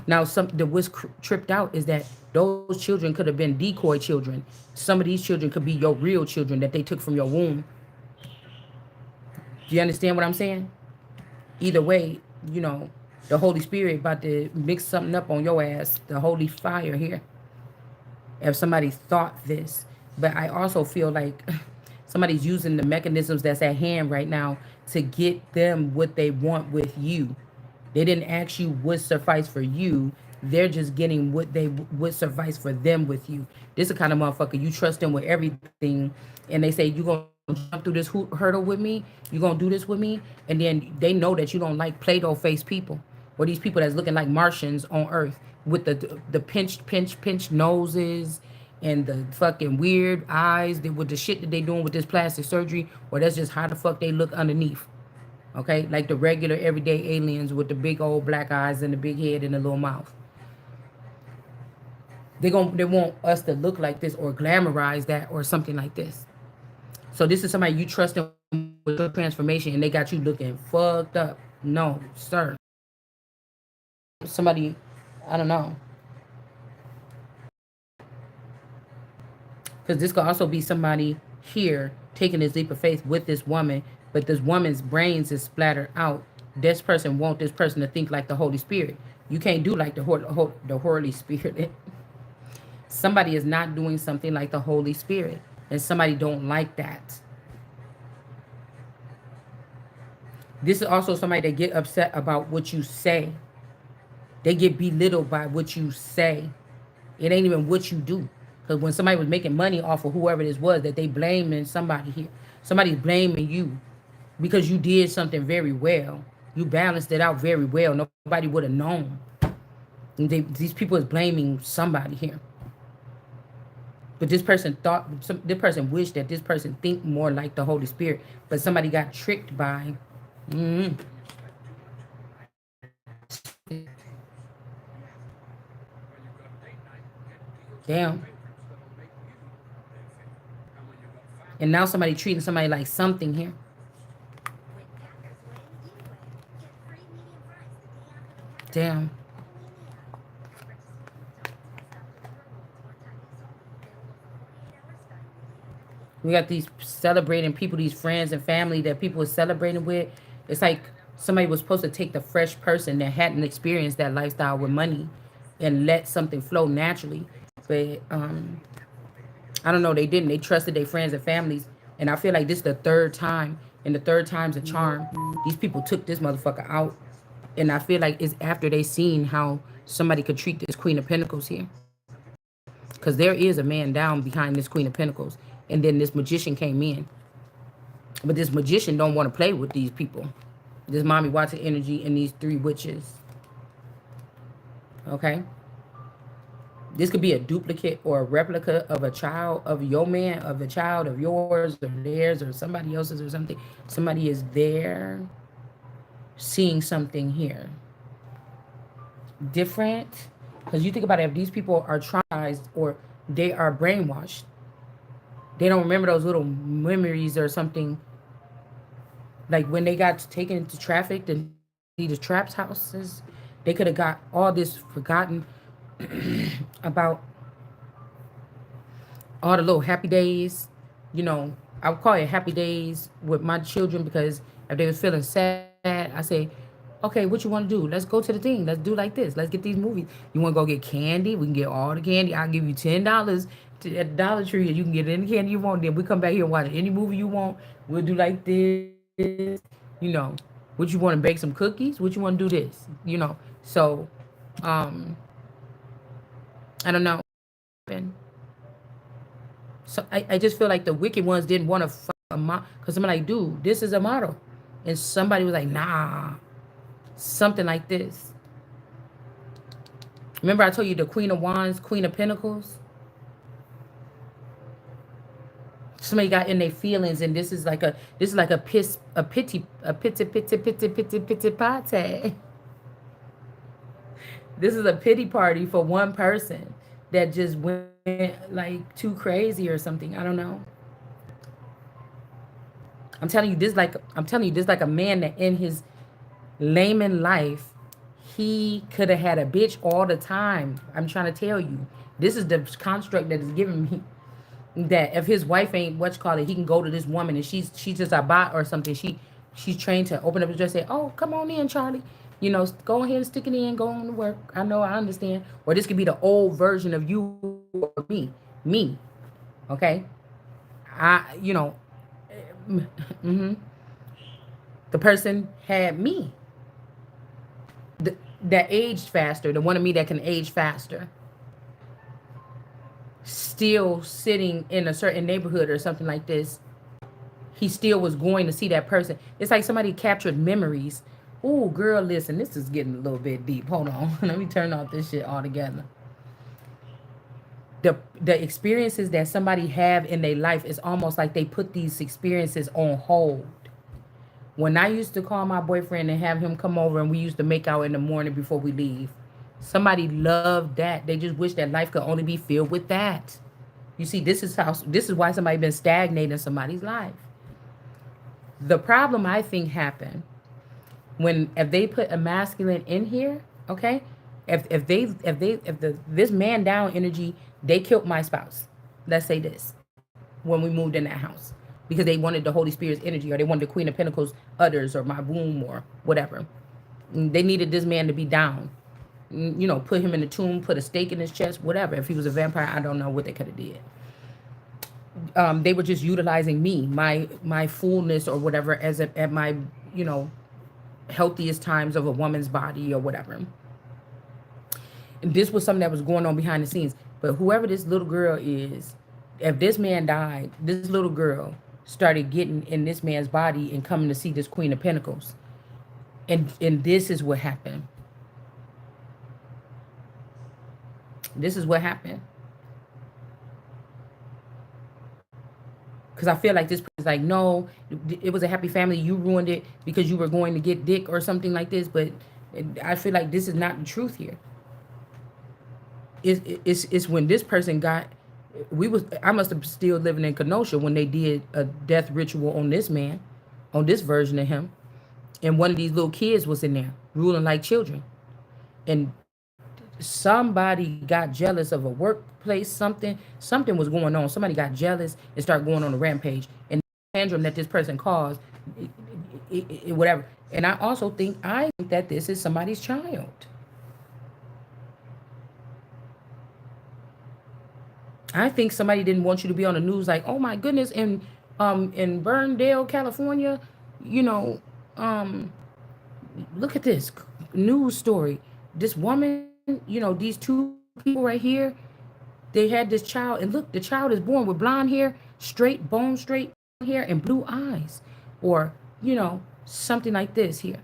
Now, what's tripped out is that those children could have been decoy children. Some of these children could be your real children that they took from your womb. Do you understand what I'm saying? Either way, you know, the Holy Spirit about to mix something up on your ass. The holy fire here. If somebody thought this. But I also feel like somebody's using the mechanisms that's at hand right now to get them what they want with you. They didn't ask you what suffice for you. They're just getting what they would suffice for them with you. This is the kind of motherfucker you trust them with everything, and they say you gonna jump through this hurdle with me. You gonna do this with me, and then they know that you don't like Play-Doh face people, or these people that's looking like Martians on Earth with the pinched noses and the fucking weird eyes with the shit that they doing with this plastic surgery, or that's just how the fuck they look underneath. Okay, like the regular everyday aliens with the big old black eyes and the big head and the little mouth. They want us to look like this or glamorize that or something like this. So this is somebody you trust them with your transformation and they got you looking fucked up. No, sir. Somebody, I don't know. Because this could also be somebody here taking this leap of faith with this woman, but this woman's brains is splattered out. This person want this person to think like the Holy Spirit. You can't do like the Holy Spirit. Somebody is not doing something like the Holy Spirit, and somebody don't like that. This is also somebody that get upset about what you say. They get belittled by what you say. It ain't even what you do. Because when somebody was making money off of whoever this was, that they blaming somebody here. Somebody's blaming you because you did something very well. You balanced it out very well. Nobody would have known. These people is blaming somebody here. But this person wished that this person think more like the Holy Spirit. But somebody got tricked by. Damn. And now somebody treating somebody like something here. Damn. We got these celebrating people, these friends and family that people are celebrating with. It's like somebody was supposed to take the fresh person that hadn't experienced that lifestyle with money and let something flow naturally. But I don't know, they didn't. They trusted their friends and families. And I feel like this is the third time, and the third time's a charm. These people took this motherfucker out. And I feel like it's after they seen how somebody could treat this Queen of Pentacles here. Because there is a man down behind this Queen of Pentacles. And then this magician came in. But this magician don't want to play with these people. This mommy watching energy and these three witches. Okay? This could be a duplicate or a replica of a child of your man, of a child of yours or theirs or somebody else's or something. Somebody is there seeing something here. Different. Because you think about it, if these people are traumatized or they are brainwashed, they don't remember those little memories or something. Like when they got taken into traffic and these traps houses, they could have got all this forgotten about all the little happy days. You know, I would call it happy days with my children because if they was feeling sad, I say, okay, what you want to do? Let's go to the thing. Let's do like this. Let's get these movies. You want to go get candy? We can get all the candy. I'll give you $10 at Dollar Tree and you can get any candy you want. Then we come back here and watch any movie you want. We'll do like this. You know, what you want to bake some cookies? What you want to do this? You know, so um, I don't know. So I just feel like the wicked ones didn't want to fuck a model because I'm like, dude, this is a model, and somebody was like, nah, something like this. Remember I told you the Queen of Wands, Queen of Pentacles. Somebody got in their feelings, and this is like a pity party. This is a pity party for one person that just went like too crazy or something. I don't know. I'm telling you this like a man that in his layman life he could have had a bitch all the time. I'm trying to tell you. This is the construct that is giving me that if his wife ain't what's called it, he can go to this woman and she's just a bot or something. She's trained to open up his dress and say, "Oh, come on in, Charlie. You know, go ahead and stick it in, go on to work. I know, I understand." Or this could be the old version of you or me, okay? I mm-hmm, the person had me that aged faster, the one of me that can age faster, still sitting in a certain neighborhood or something like this. He still was going to see that person. It's like somebody captured memories. Oh, girl, listen, this is getting a little bit deep. Hold on. Let me turn off this shit altogether. The experiences that somebody have in their life is almost like they put these experiences on hold. When I used to call my boyfriend and have him come over and we used to make out in the morning before we leave, somebody loved that. They just wish that life could only be filled with that. You see, this is why somebody been stagnating in somebody's life. The problem I think happened when if they put a masculine in here, okay? If this man down energy, they killed my spouse. Let's say this when we moved in that house because they wanted the Holy Spirit's energy or they wanted the Queen of Pentacles udders or my womb or whatever. They needed this man to be down. Put him in the tomb, put a stake in his chest, whatever. If he was a vampire, I don't know what they could have did. They were just utilizing me, my fullness or whatever, at my you know healthiest times of a woman's body or whatever. And this was something that was going on behind the scenes. But whoever this little girl is, if this man died, this little girl started getting in this man's body and coming to see this Queen of Pentacles. And this is what happened. This is what happened. Because I feel like this person's like, no, it was a happy family. You ruined it because you were going to get dick or something like this. But I feel like this is not the truth here. It's when this person got, I must have still living in Kenosha when they did a death ritual on this man, on this version of him. And one of these little kids was in there ruling like children. And somebody got jealous of a workplace, something was going on. Somebody got jealous and started going on a rampage. And the tantrum that this person caused, whatever. And I think that this is somebody's child. I think somebody didn't want you to be on the news like, oh my goodness, in Burndale, California, you know, look at this news story. This woman, these two people right here, they had this child, and look, the child is born with blonde hair, straight, bone straight hair, and blue eyes. Or, something like this here.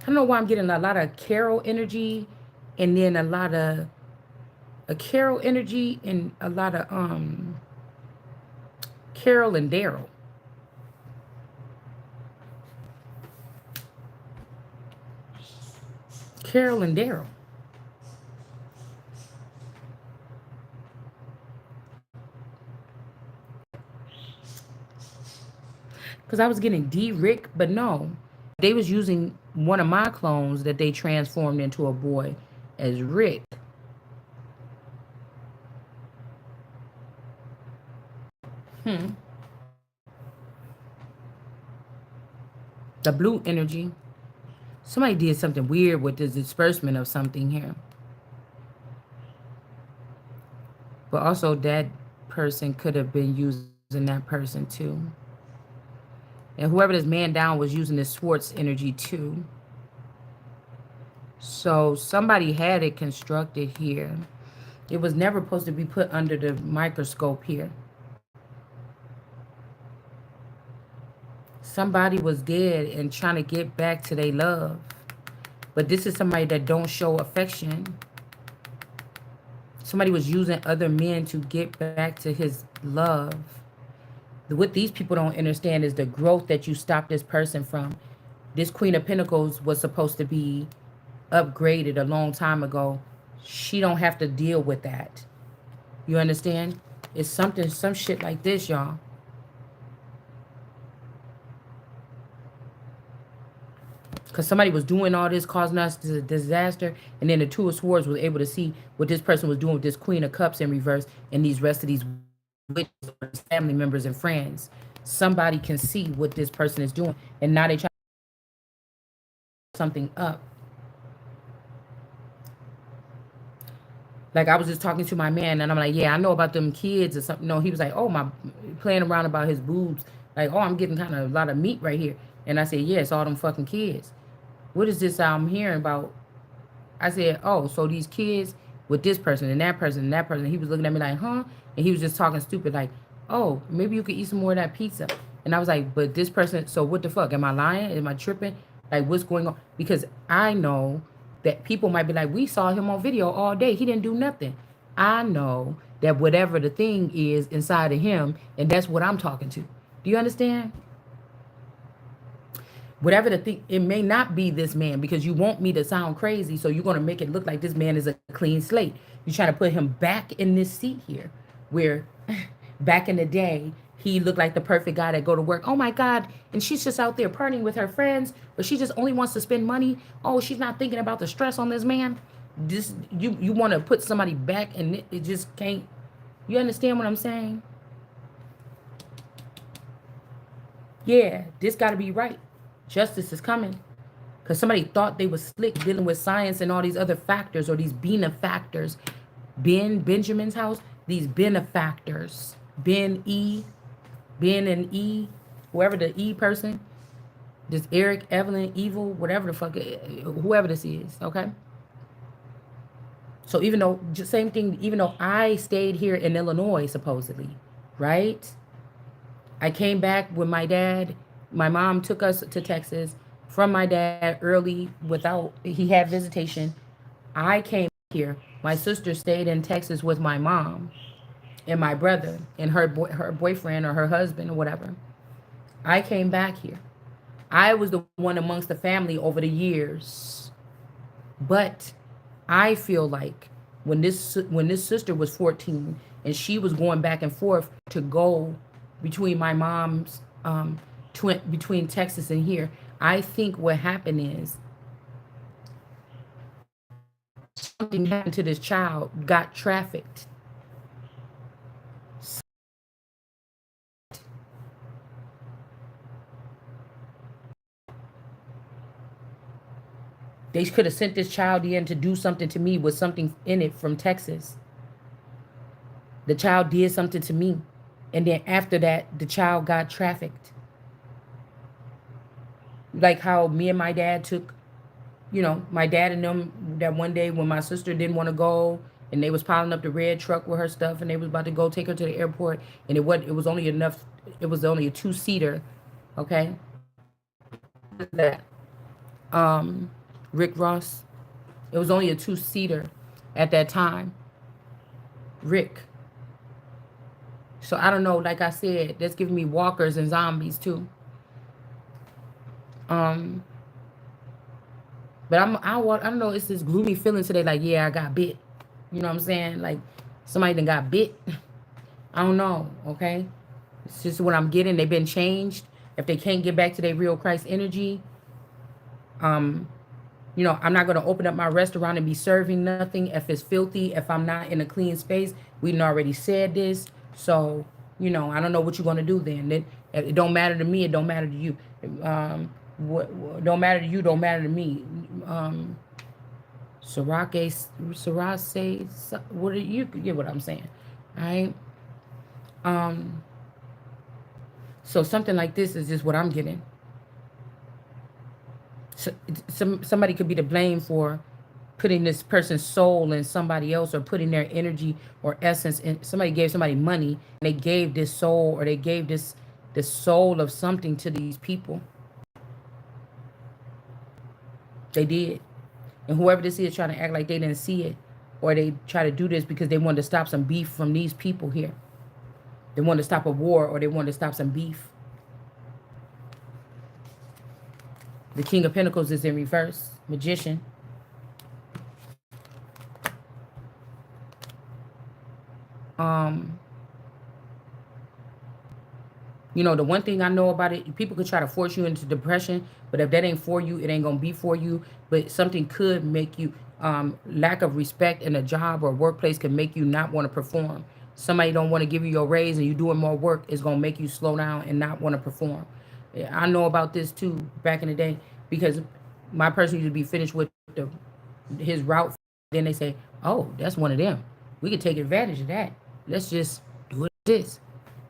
I don't know why I'm getting a lot of Carol energy and then a lot of a Carol energy and a lot of Carol and Daryl. Carol and Daryl. Because I was getting D Rick, but no. They was using one of my clones that they transformed into a boy as Rick. The blue energy. Somebody did something weird with the disbursement of something here. But also that person could have been using that person too. And whoever this man down was using this Swartz energy too. So somebody had it constructed here. It was never supposed to be put under the microscope here. Somebody was dead and trying to get back to their love. But this is somebody that don't show affection. Somebody was using other men to get back to his love. What these people don't understand is the growth that you stop this person from. This Queen of Pentacles was supposed to be upgraded a long time ago. She don't have to deal with that. You understand? It's something, some shit like this, y'all. Because somebody was doing all this, causing us this disaster, and then the Two of Swords was able to see what this person was doing with this Queen of Cups in reverse, and these rest of these witches, family members and friends. Somebody can see what this person is doing, and now they try something up. Like I was just talking to my man, and I'm like, yeah, I know about them kids or something. No, he was like, oh my, playing around about his boobs. Like, oh, I'm getting kind of a lot of meat right here. And I said, yeah, it's all them fucking kids. What is this I'm hearing about? I said, oh, so these kids with this person and that person and that person. He was looking at me like, huh? And he was just talking stupid, like, oh, maybe you could eat some more of that pizza. And I was like, but this person, so what the fuck? Am I lying? Am I tripping? Like, what's going on? Because I know that people might be like, we saw him on video all day. He didn't do nothing. I know that whatever the thing is inside of him, and that's what I'm talking to. Do you understand? Whatever the thing, it may not be this man because you want me to sound crazy, so you're going to make it look like this man is a clean slate. You're trying to put him back in this seat here where back in the day he looked like the perfect guy that go to work. Oh my God, and she's just out there partying with her friends, or she just only wants to spend money. Oh, she's not thinking about the stress on this man. This, you want to put somebody back, and it just can't. You understand what I'm saying? Yeah, this got to be right. Justice is coming. Because somebody thought they was slick dealing with science and all these other factors, or these benefactors. Benjamin's house, these benefactors. Ben E, Ben and E, whoever the E person, this Eric, Evelyn, Evil, whatever the fuck, whoever this is, okay? So even though, just same thing, even though I stayed here in Illinois, supposedly, right? I came back with my dad. My mom took us to Texas from my dad early without, he had visitation. I came here. My sister stayed in Texas with my mom and my brother and her boyfriend or her husband or whatever. I came back here. I was the one amongst the family over the years. But I feel like when this sister was 14 and she was going back and forth to go between my mom's between Texas and here, I think what happened is something happened to this child, got trafficked. They could have sent this child in to do something to me with something in it from Texas. The child did something to me. And then after that, the child got trafficked. Like how me and my dad took, my dad and them, that one day when my sister didn't want to go and they was piling up the red truck with her stuff and they was about to go take her to the airport, and it was only enough, it was only a two-seater, okay? That Rick Ross. It was only a two-seater at that time. Rick. So I don't know, like I said, that's giving me walkers and zombies too. But I don't know, it's this gloomy feeling today, like, yeah, I got bit. You know what I'm saying? Like somebody done got bit. I don't know, okay? It's just what I'm getting. They've been changed. If they can't get back to their real Christ energy, I'm not going to open up my restaurant and be serving nothing if it's filthy, if I'm not in a clean space. We done already said this. So, I don't know what you're going to do then. It don't matter to me. It don't matter to you. What don't matter to you, don't matter to me. Sarase, what are you get what I'm saying, all right? So something like this is just what I'm getting. So, somebody could be to blame for putting this person's soul in somebody else, or putting their energy or essence in somebody. Gave somebody money, and they gave this soul, or they gave this soul of something to these people. They did. And whoever this is trying to act like they didn't see it, or they try to do this because they wanted to stop some beef from these people here. They wanted to stop a war, or they wanted to stop some beef. The King of Pentacles is in reverse. Magician. Um, the one thing I know about it, people could try to force you into depression, but if that ain't for you, it ain't gonna be for you. But something could make you, lack of respect in a job or workplace can make you not want to perform. Somebody don't want to give you your raise, and you doing more work is gonna make you slow down and not want to perform. Yeah, I know about this too back in the day, because my person used to be finished with his route. Then they say, "Oh, that's one of them. We could take advantage of that. Let's just do it this,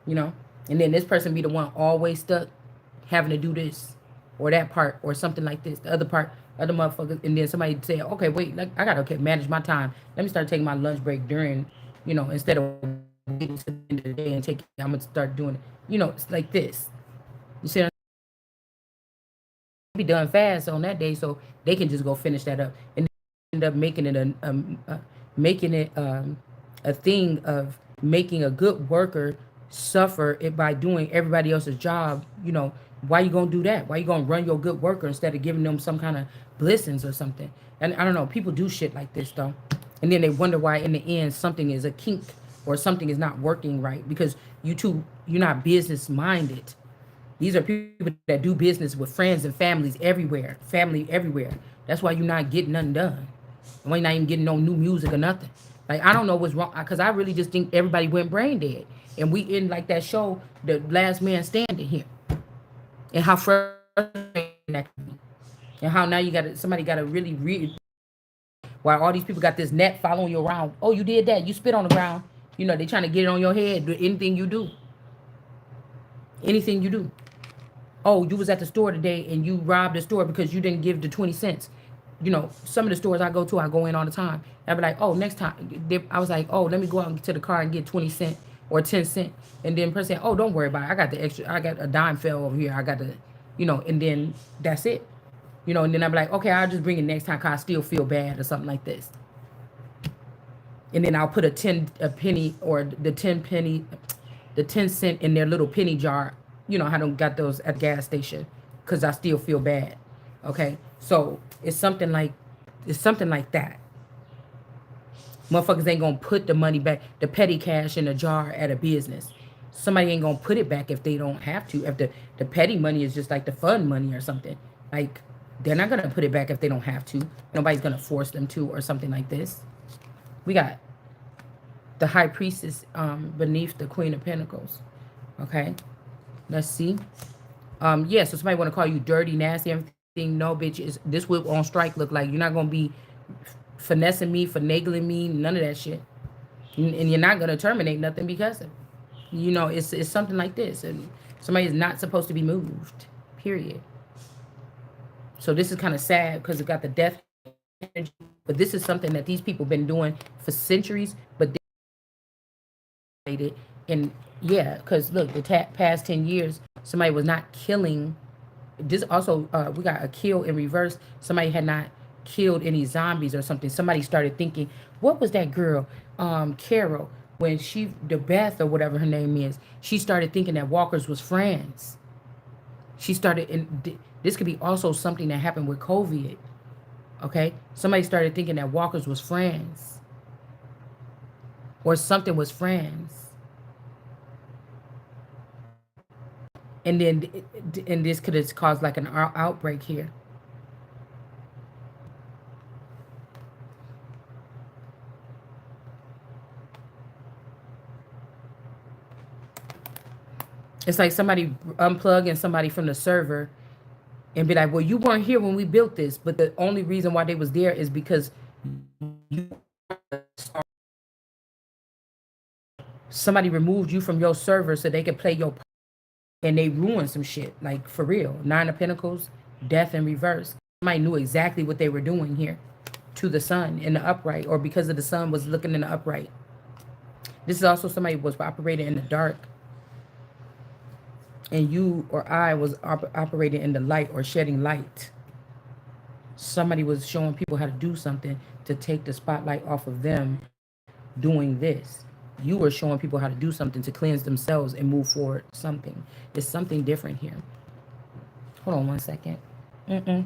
you know." And then this person be the one always stuck having to do this or that part or something like this. The other part, other motherfuckers, and then somebody say, "Okay, wait, like I gotta manage my time. Let me start taking my lunch break during, instead of waiting to the end of the day and take. I'm gonna start doing it. It's like this. You see what be done fast on that day, so they can just go finish that up and end up making it a thing of making a good worker suffer it by doing everybody else's job. Why you gonna do that? Why you gonna run your good worker instead of giving them some kind of blessings or something? And I don't know, people do shit like this though, and then they wonder why in the end something is a kink or something is not working right, because you're not business minded. These are people that do business with friends and families everywhere, family everywhere. That's why you're not getting nothing done. Why you're not even getting no new music or nothing. Like, I don't know what's wrong, because I really just think everybody went brain dead. And we in like that show, The Last Man Standing here. And how frustrating that can be. And how now somebody got to really read, while all these people got this net following you around. Oh, you did that. You spit on the ground. They trying to get it on your head. Do anything you do. Anything you do. Oh, you was at the store today and you robbed the store because you didn't give the 20 cents. Some of the stores I go to, I go in all the time. I'd be like, oh, next time. I was like, oh, let me go out to the car and get 20 cent or 10 cent. And then person said, oh, don't worry about it. I got the extra. I got a dime fell over here. I got the, and then that's it. And then I'd be like, okay, I'll just bring it next time because I still feel bad or something like this. And then I'll put a penny or the 10 cent in their little penny jar. I don't got those at the gas station because I still feel bad. Okay, so it's something like that. Motherfuckers ain't gonna put the money back, the petty cash in a jar at a business. Somebody ain't gonna put it back if they don't have to. If the petty money is just like the fun money or something, like they're not gonna put it back if they don't have to. Nobody's gonna force them to or something like this. We got the High Priestess beneath the Queen of Pentacles. Okay, let's see. Yeah, so somebody want to call you dirty, nasty, everything. No, bitch, this whip on strike look like. You're not gonna be finessing me, finagling me, none of that shit. And you're not gonna terminate nothing because of it. It's something like this, and somebody is not supposed to be moved. Period. So this is kind of sad because it got the death energy, but this is something that these people been doing for centuries, but they and yeah, because look, the past 10 years, somebody was not killing. This also, we got a kill in reverse. Somebody had not killed any zombies or something. Somebody started thinking, what was that girl, Carol, when the Beth or whatever her name is, she started thinking that walkers was friends. She started, and this could be also something that happened with COVID. Okay, somebody started thinking that walkers was friends, or something was friends. And then, and this could have caused like an outbreak here. It's like somebody unplugging somebody from the server and be like, well, you weren't here when we built this, but the only reason why they was there is because somebody removed you from your server so they could play your part, and they ruined some shit, like for real. Nine of Pentacles, death in reverse. Somebody knew exactly what they were doing here. to the sun in the upright, or because of the sun was looking in the upright. This is also somebody who was operating in the dark, and you or I was operating in the light or shedding light. Somebody was showing people how to do something to take the spotlight off of them doing this. You were showing people how to do something to cleanse themselves and move forward. Something. It's something different here. Hold on 1 second. Mm-mm.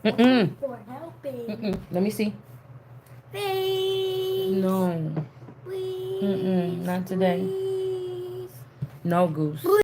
Mm-mm. For helping. Mm-mm. Let me see. Please. No. Please. Mm-mm. Not today. Please. No, Goose.